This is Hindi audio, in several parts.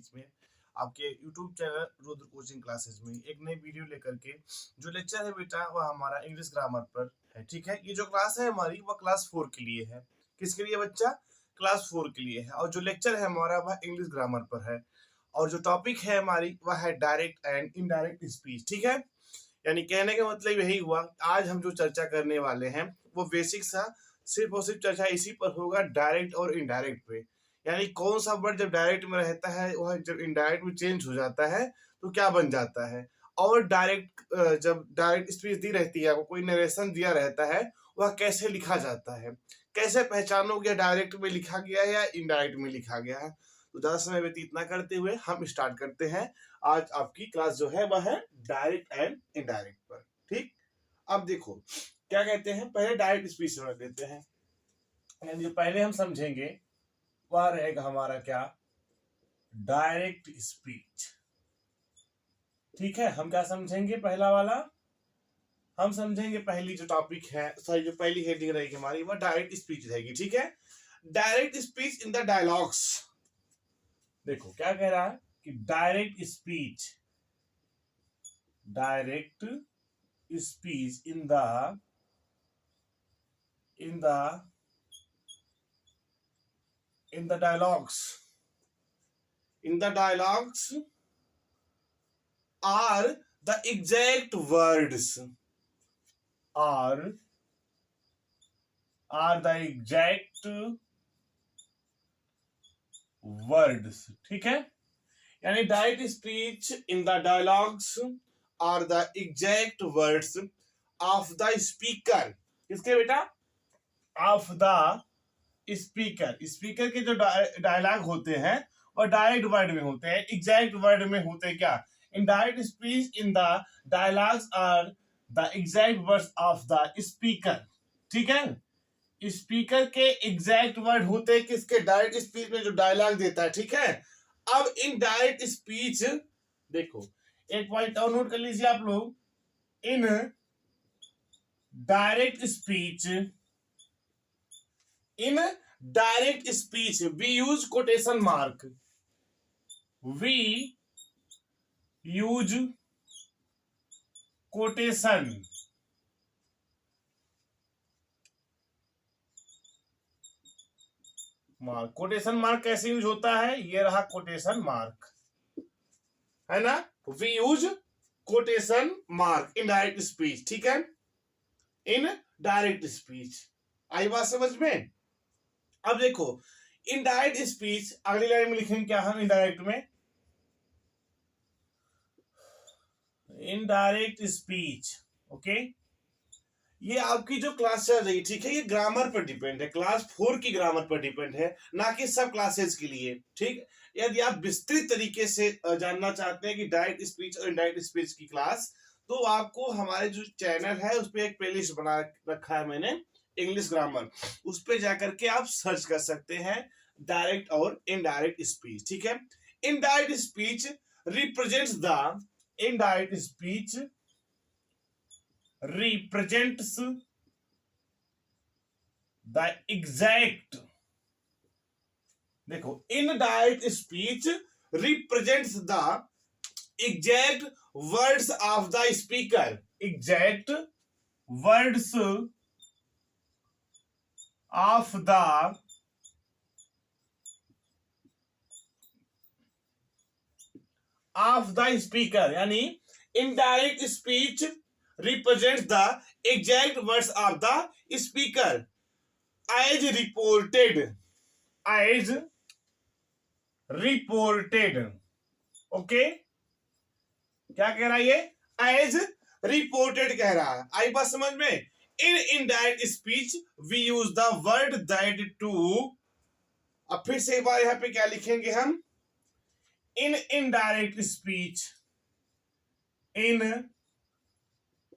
बीच में आपके YouTube channel Rudra coaching classes में एक नई वीडियो लेकर के। जो लेक्चर है बेटा वह हमारा इंग्लिश ग्रामर पर है, ठीक है। ये जो क्लास है हमारी वह क्लास 4 के लिए है। किसके लिए बच्चा? क्लास 4 के लिए है। और जो लेक्चर है हमारा वह इंग्लिश ग्रामर पर है। और जो टॉपिक है हमारी वह है डायरेक्ट एंड इनडायरेक्ट स्पीच, ठीक है। यानी कहने का मतलब यही हुआ, आज हम जो चर्चा करने वाले हैं वो बेसिक सा सिर्फ और सिर्फ चर्चा इसी पर होगा, डायरेक्ट और इनडायरेक्ट पे। यानी कौन सा वर्ड जब डायरेक्ट में रहता है वह जब इनडायरेक्ट में चेंज हो जाता है तो क्या बन जाता है। और डायरेक्ट जब डायरेक्ट स्पीच दी रहती है, कोई नरेशन दिया रहता है, वह कैसे लिखा जाता है, कैसे पहचानोगे डायरेक्ट में लिखा गया है या इनडायरेक्ट में लिखा गया है। तो ज्यादा समय व्यतीत ना करते हुए हम स्टार्ट करते हैं। आज आपकी क्लास जो है वह है डायरेक्ट एंड इनडायरेक्ट पर, ठीक। अब देखो क्या कहते हैं, पहले डायरेक्ट स्पीच समझ लेते हैं। यानी जो पहले हम समझेंगे वह रहेगा हमारा क्या, डायरेक्ट स्पीच, ठीक है। हम क्या समझेंगे, पहला वाला हम समझेंगे, पहली जो टॉपिक है, सॉरी जो पहली हेडिंग रहेगी हमारी वह डायरेक्ट स्पीच रहेगी, ठीक है। Direct speech in the dialogues. देखो क्या कह रहा है कि direct speech in the dialogues are the exact words ठीक है। यानी direct speech in the dialogues are the exact words of the speaker. किसके बेटा? Of the speaker. स्पीकर के जो डायलॉग होते हैं और डायरेक्ट वर्ड में होते हैं, एग्जैक्ट वर्ड में होते हैं क्या? In direct speech in the dialogues are the exact words of the speaker, ठीक है। स्पीकर के एग्जैक्ट वर्ड होते हैं किसके? डायरेक्ट स्पीच में जो डायलॉग देता है, ठीक है। अब इन डायरेक्ट स्पीच देखो एक पॉइंट और नोट कर लीजिए आप लोग। In direct speech we use quotation mark. We use quotation mark. Quotation mark कैसे यूज होता है? ये रहा कोटेशन मार्क, है ना। We use quotation mark in direct speech, ठीक है। इन डायरेक्ट स्पीच आई बात समझ में? अब देखो इनडायरेक्ट स्पीच अगली लाइन में लिखेंगे क्या हम? इनडायरेक्ट में इनडायरेक्ट स्पीच, ओके। ये आपकी जो क्लास चल रही है, ठीक है, ये ग्रामर पर डिपेंड है, क्लास 4 की ग्रामर पर डिपेंड है, ना कि सब क्लासेस के लिए, ठीक। यदि आप विस्तृत तरीके से जानना चाहते हैं कि डायरेक्ट स्पीच और इनडायरेक्ट स्पीच की क्लास, तो आपको हमारे जो चैनल है उस पर एक प्लेलिस्ट बना रखा है मैंने, इंग्लिश ग्रामर, उस पर जाकर के आप सर्च कर सकते हैं डायरेक्ट और इनडायरेक्ट स्पीच, ठीक है। Indirect speech represents the exact, देखो indirect speech represents the exact words of the speaker, exact words of the speaker. यानी indirect speech represents the exact words of the speaker as reported, okay. क्या कह रहा है ये? as reported कह रहा है। आई बात समझ में? In indirect speech we use the word that to, अब फिर से एक बार यहां पे क्या लिखेंगे हम? इन indirect speech,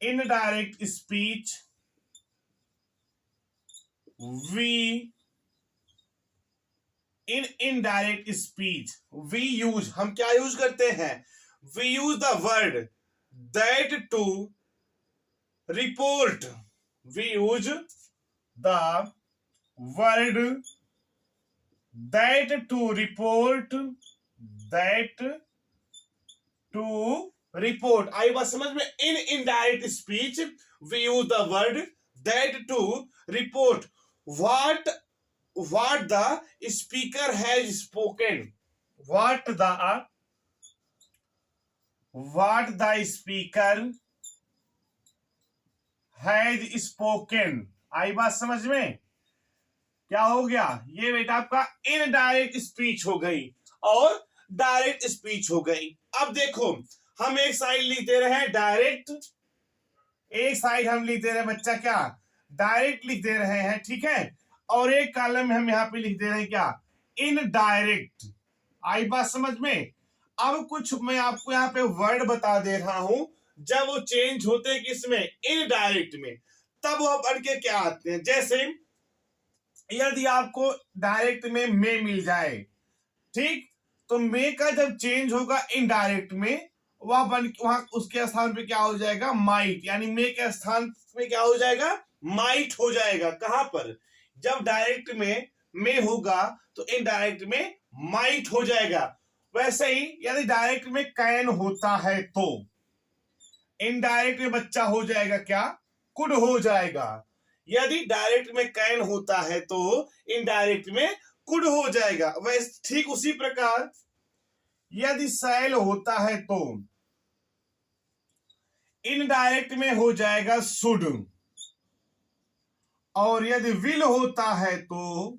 indirect speech in indirect speech we use, हम क्या यूज करते हैं? we use the word that to report, we use the word that to report that to report. आई बात समझ में? In indirect speech we use the word that to report what the speaker has spoken. What the speaker has spoken. आई बात समझ में? क्या हो गया? ये बेटा आपका इनडायरेक्ट स्पीच हो गई और डायरेक्ट स्पीच हो गई। अब देखो, हम एक साइड लिख दे रहे हैं डायरेक्ट, एक साइड हम लिख दे रहे हैं बच्चा क्या, डायरेक्ट लिख दे रहे हैं, ठीक है। और एक कॉलम में हम यहाँ पे लिख दे रहे हैं क्या, इनडायरेक्ट। आई बात समझ में? अब कुछ मैं आपको यहाँ पे वर्ड बता दे रहा हूं, जब वो चेंज होते हैं किसमें, इनडायरेक्ट में, तब वो बन के क्या आते हैं। जैसे यदि आपको डायरेक्ट में मे मिल जाए, ठीक, तो मे का जब चेंज होगा इनडायरेक्ट में, वह बन वहां उसके स्थान पे क्या हो जाएगा, माइट। यानी मे के स्थान में क्या हो जाएगा, माइट हो जाएगा। कहां पर? जब डायरेक्ट में मे होगा तो इनडायरेक्ट में माइट हो जाएगा। वैसे ही यदि डायरेक्ट में कैन होता है तो इनडायरेक्ट में बच्चा हो जाएगा क्या, कुड हो जाएगा। यदि डायरेक्ट में कैन होता है तो इनडायरेक्ट में कुड हो जाएगा। वैसे ठीक उसी प्रकार यदि सैल होता है तो इनडायरेक्ट में हो जाएगा शुड, और यदि विल होता है तो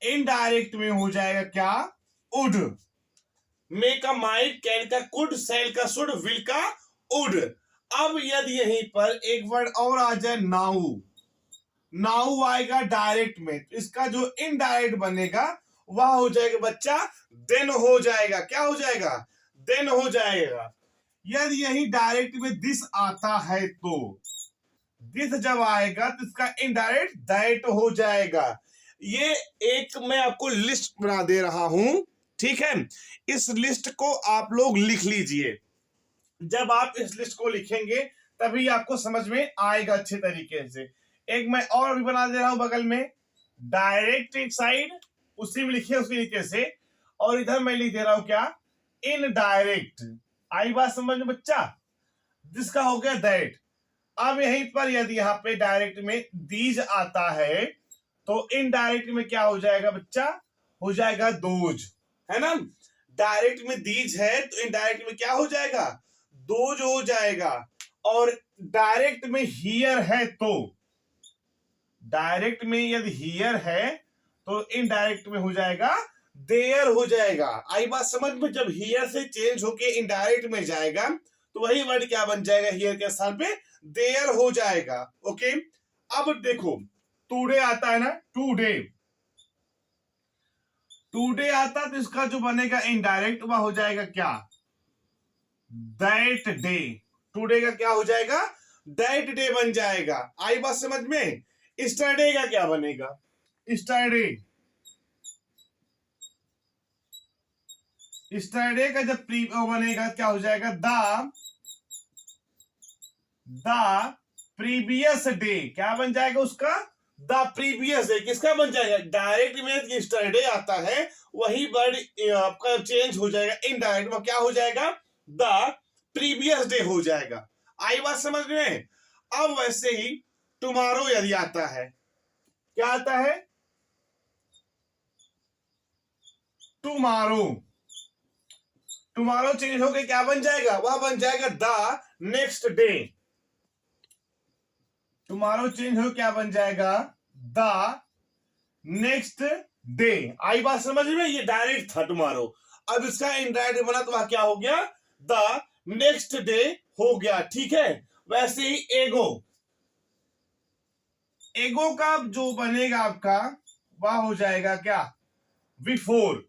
इनडायरेक्ट में हो जाएगा क्या, उड। मे का माइट, कैन का कुड, सैल का शुड, विल का उड। अब यदि यहीं पर एक वर्ड और आ जाए नाउ, नाउ आएगा डायरेक्ट में, तो इसका जो इनडायरेक्ट बनेगा वह हो जाएगा बच्चा देन हो जाएगा। क्या हो जाएगा, देन हो जाएगा। यदि यही डायरेक्ट में दिस आता है तो दिस जब आएगा तो इसका इनडायरेक्ट दैट हो जाएगा। ये एक मैं आपको लिस्ट बना दे रहा हूं, ठीक है। इस लिस्ट को आप लोग लिख लीजिए। जब आप इस लिस्ट को लिखेंगे तभी आपको समझ में आएगा अच्छे तरीके से। एक मैं और भी बना दे रहा हूं बगल में, डायरेक्ट एक साइड उसी में लिखिए उसी तरीके से, और इधर मैं लिख दे रहा हूं क्या, इनडायरेक्ट। आई बात समझ में बच्चा? जिसका हो गया दैट। अब यहीं पर यदि यहाँ पे डायरेक्ट में दीज आता है तो इनडायरेक्ट में क्या हो जाएगा बच्चा, हो जाएगा दोज, है ना। डायरेक्ट में दीज है तो इनडायरेक्ट में क्या हो जाएगा, दोज हो जाएगा। और डायरेक्ट में हियर है तो, डायरेक्ट में यदि हियर है तो इनडायरेक्ट में हो जाएगा देयर हो जाएगा। आई बात समझ में? जब हियर से चेंज होके इनडायरेक्ट में जाएगा तो वही वर्ड क्या बन जाएगा, हियर के स्थान पे देयर हो जाएगा। ओके, अब देखो टुडे आता है ना, टुडे, टुडे आता तो इसका जो बनेगा इनडायरेक्ट वह हो जाएगा क्या, दैट डे। टुडे का क्या हो जाएगा, दैट डे बन जाएगा। आई बात समझ में? स्टरडे का क्या बनेगा, स्टरडे, स्टरडे का जब प्री बनेगा क्या हो जाएगा, द प्रीवियस डे। क्या बन जाएगा उसका, द प्रीवियस डे। किसका बन जाएगा, डायरेक्ट में स्टरडे आता है वही वर्ड आपका चेंज हो जाएगा इनडायरेक्ट में, क्या हो जाएगा, द प्रीवियस डे हो जाएगा। आई बात समझ में? अब वैसे ही टुमारो यदि आता है, क्या आता है, टुमारो, टुमारो चेंज होके क्या बन जाएगा, वह बन जाएगा the next day. Tomorrow change हो क्या बन जाएगा, द नेक्स्ट डे। आई बात समझ में? ये डायरेक्ट था टुमारो, अब इसका इनडायरेक्ट बना तो वह क्या हो गया, द नेक्स्ट डे हो गया, ठीक है। वैसे ही एगो, एगो का जो बनेगा आपका वह हो जाएगा क्या, बिफोर।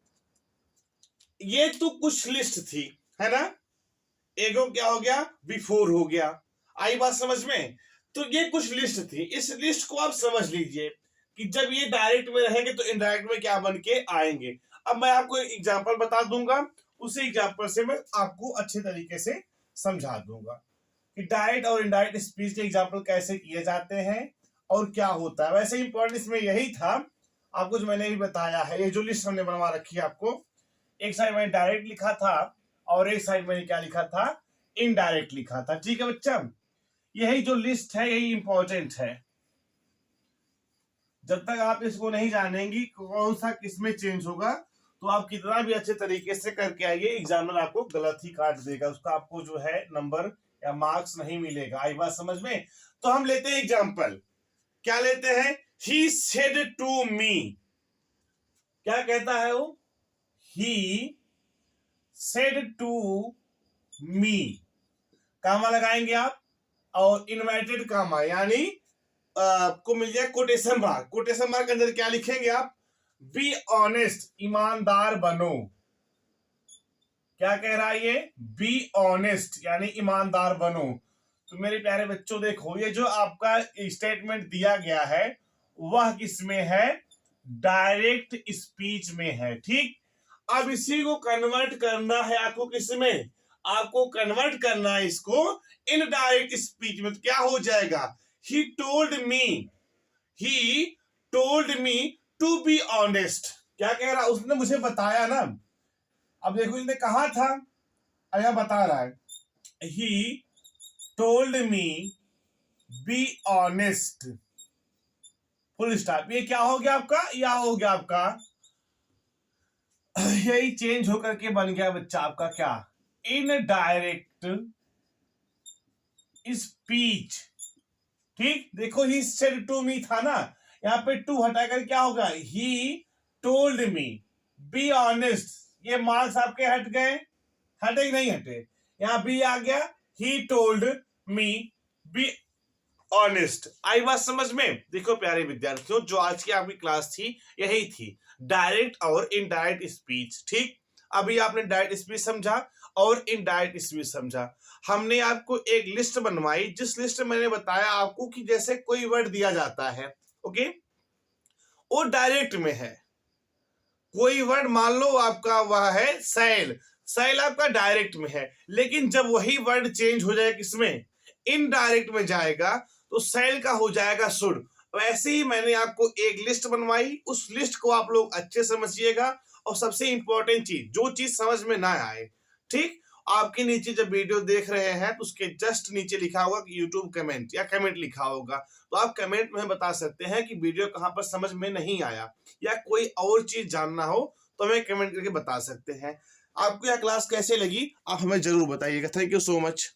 ये तो कुछ लिस्ट थी, है ना। एगो क्या हो गया, बिफोर हो गया। आई बात समझ में? तो ये कुछ लिस्ट थी, इस लिस्ट को आप समझ लीजिए कि जब ये डायरेक्ट में रहेंगे तो इनडायरेक्ट में क्या बन के आएंगे। अब मैं आपको एक एग्जांपल बता दूंगा, उसी एग्जांपल से मैं आपको अच्छे तरीके से समझा दूंगा कि डायरेक्ट और इनडायरेक्ट स्पीच के एग्जांपल कैसे किए जाते हैं और क्या होता है। वैसे इंपॉर्टेंट इसमें यही था आपको जो मैंने भी बताया है, ये जो लिस्ट हमने बनवा रखी है आपको, एक साइड मैंने डायरेक्ट लिखा था और एक साइड मैंने क्या लिखा था, इनडायरेक्ट लिखा था। ठीक है बच्चा, यही जो लिस्ट है यही इंपॉर्टेंट है। जब तक आप इसको नहीं जानेंगी कौन सा किसमें चेंज होगा, तो आप कितना भी अच्छे तरीके से करके आइए, एग्जामिनर आपको गलत ही काट देगा, उसका आपको जो है नंबर या मार्क्स नहीं मिलेगा। आई बात समझ में? तो हम लेते हैं एग्जाम्पल, क्या लेते हैं, ही सेड टू मी, क्या कहता है वो, ही सेड टू मी, कामा लगाएंगे आप और इन्वर्टेड कामा यानी आपको मिल जाए कोटेशन मार्क। कोटेशन मार्क के अंदर क्या लिखेंगे आप, बी ऑनेस्ट, ईमानदार बनो। क्या कह रहा है ये, बी ऑनेस्ट यानी ईमानदार बनो। तो मेरे प्यारे बच्चों देखो, ये जो आपका स्टेटमेंट दिया गया है वह किसमें है, डायरेक्ट स्पीच में है। ठीक, अब इसी को कन्वर्ट करना है आपको किसमें, आपको कन्वर्ट करना है इसको इनडायरेक्ट स्पीच में। तो क्या हो जाएगा, he told me to be honest। क्या कह रहा, उसने मुझे बताया ना। अब देखो इसने कहा था, अया बता रहा है, he told me be honest, full stop. ये क्या हो गया आपका, या हो गया आपका, यही चेंज होकर के बन गया बच्चा आपका क्या, इनडायरेक्ट स्पीच। ठीक, देखो ही सेड टू मी था ना, यहाँ पे टू हटाकर क्या होगा, ही टोल्ड मी बी ऑनेस्ट। ये मार्क्स आपके हट गए, हटे कि नहीं हटे, यहाँ बी आ गया, he told me be honest. आई बात समझ में? देखो प्यारे विद्यार्थियों, जो आज की आपकी क्लास थी यही थी, डायरेक्ट और इनडायरेक्ट स्पीच। ठीक, अभी आपने डायरेक्ट स्पीच समझा और इनडायरेक्ट स्पीच समझा। हमने आपको एक लिस्ट बनवाई, जिस लिस्ट में मैंने बताया आपको कि जैसे कोई वर्ड दिया जाता है, ओके, वो डायरेक्ट में है। कोई वर्ड मान लो आपका वह है सैल, सैल आपका डायरेक्ट में है, लेकिन जब वही वर्ड चेंज हो जाए किसमें, इनडायरेक्ट में जाएगा, तो सैल का हो जाएगा शुड। वैसे ही मैंने आपको एक लिस्ट बनवाई, उस लिस्ट को आप लोग अच्छे समझिएगा। और सबसे इंपॉर्टेंट चीज, जो चीज समझ में ना आए, ठीक, आपके नीचे जब वीडियो देख रहे हैं तो उसके जस्ट नीचे लिखा होगा कि यूट्यूब कमेंट या कमेंट लिखा होगा, तो आप कमेंट में बता सकते हैं कि वीडियो कहां पर समझ में नहीं आया या कोई और चीज जानना हो तो हमें कमेंट करके बता सकते हैं। आपको यह क्लास कैसे लगी आप हमें जरूर बताइएगा। Thank you so much.